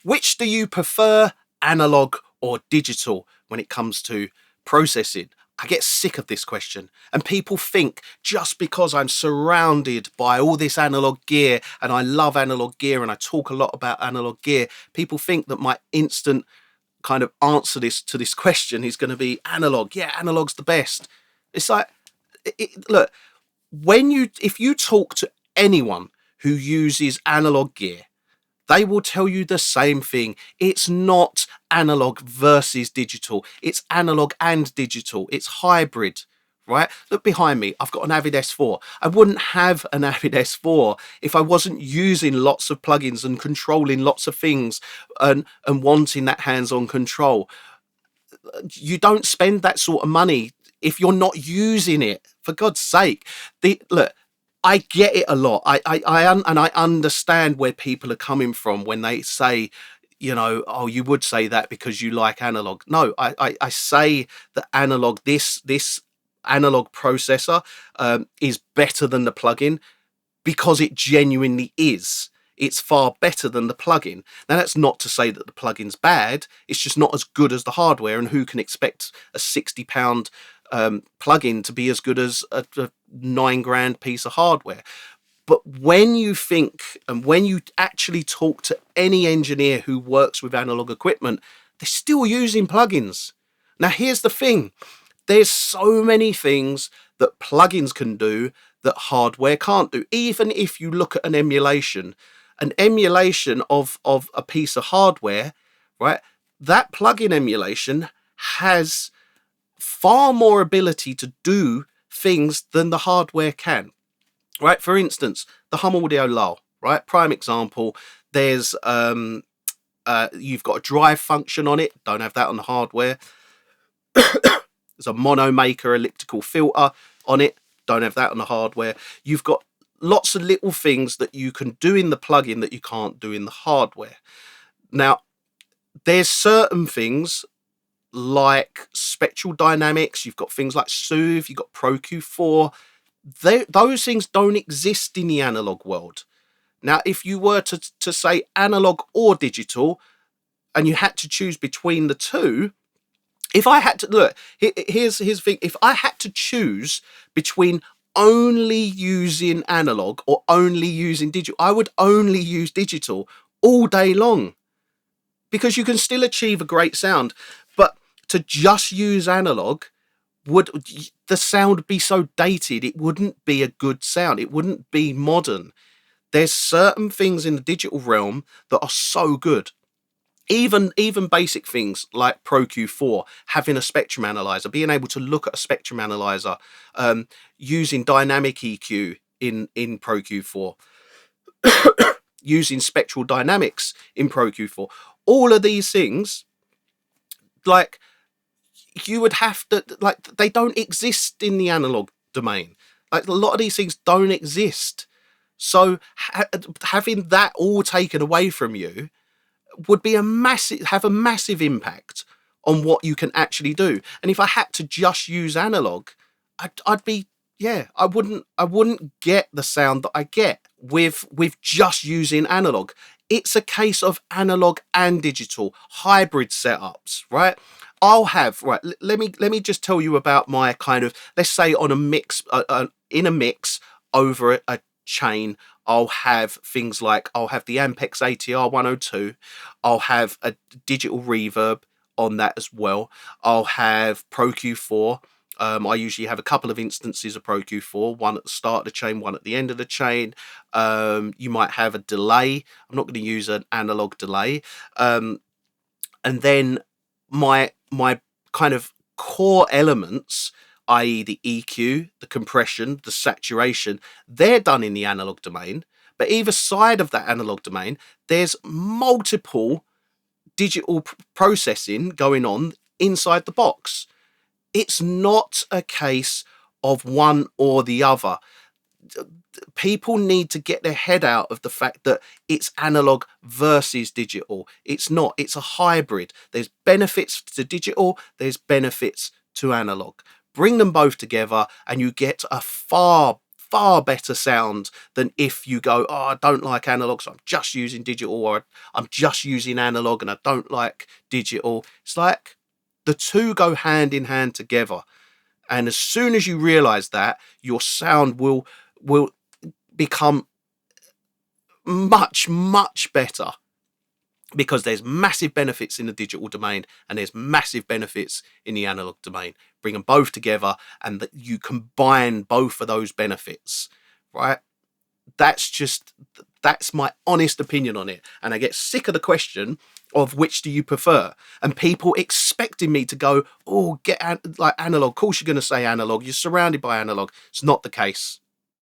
Which do you prefer, analog or digital, when it comes to processing? I get sick of this question, and people think just because I'm surrounded by all this analog gear and I love analog gear and I talk a lot about analog gear, people think that my instant kind of answer to this question is going to be analog. Yeah, analog's the best. It's like, look, if you talk to anyone who uses analog gear, they will tell you the same thing. It's not analog versus digital. It's analog and digital. It's hybrid, right? Look behind me. I've got an Avid S4. I wouldn't have an Avid S4 if I wasn't using lots of plugins and controlling lots of things and wanting that hands-on control. You don't spend that sort of money if you're not using it, for God's sake. Look, I get it a lot. I understand where people are coming from when they say, oh, you would say that because you like analog. No, I say that analog, this analog processor is better than the plugin because it genuinely is. It's far better than the plugin. Now, that's not to say that the plugin's bad. It's just not as good as the hardware, and who can expect a £60 plugin to be as good as a £9,000 piece of hardware? But when you think, and when you actually talk to any engineer who works with analog equipment, they're still using plugins. Now, here's the thing. There's so many things that plugins can do that hardware can't do. Even if you look at an emulation of a piece of hardware, right? That plugin emulation has far more ability to do things than the hardware can, right? For instance, the Hum Audio Lull, right? Prime example. There's you've got a drive function on it. Don't have that on the hardware. There's a mono maker elliptical filter on it. Don't have that on the hardware. You've got lots of little things that you can do in the plugin that you can't do in the hardware. Now, there's certain things like spectral dynamics. You've got things like Soothe. You've got Pro Q4. Those things don't exist in the analog world. Now, if you were to say analog or digital, and you had to choose between the two, if I had to look, here's the thing. If I had to choose between only using analog or only using digital, I would only use digital all day long, because you can still achieve a great sound. But to just use analog, the sound would be so dated. It wouldn't be a good sound. It wouldn't be modern. There's certain things in the digital realm that are so good. Even basic things like Pro Q4, having a spectrum analyzer, being able to look at a spectrum analyzer, using dynamic EQ in Pro Q4, using spectral dynamics in Pro Q4. All of these things, like, you would have to, like, they don't exist in the analog domain. Like, a lot of these things don't exist. So having that all taken away from you would be have a massive impact on what you can actually do. And if I had to just use analog, I'd be, I wouldn't get the sound that I get with just using analog. It's a case of analog and digital hybrid setups, right? I'll have, right, let me just tell you about my kind of, let's say on a mix, in a mix over a chain, I'll have things like, I'll have the Ampex ATR 102, I'll have a digital reverb on that as well, I'll have Pro Q4. I usually have a couple of instances of Pro Q4, one at the start of the chain, one at the end of the chain. You might have a delay. I'm not going to use an analog delay. And then my kind of core elements, i.e. the EQ, the compression, the saturation, they're done in the analog domain. But either side of that analog domain, there's multiple digital processing going on inside the box. It's not a case of one or the other. People need to get their head out of the fact that it's analog versus digital. It's not. It's a hybrid. There's benefits to digital. There's benefits to analog. Bring them both together and you get a far, far better sound than if you go, oh, I don't like analog, so I'm just using digital, or I'm just using analog and I don't like digital. It's like the two go hand in hand together. And as soon as you realize that, your sound will become much, much better, because there's massive benefits in the digital domain and there's massive benefits in the analog domain. Bring them both together and that you combine both of those benefits, right? That's my honest opinion on it. And I get sick of the question of which do you prefer, and people expecting me to go, oh, like analog. Of course you're going to say analog. You're surrounded by analog. It's not the case.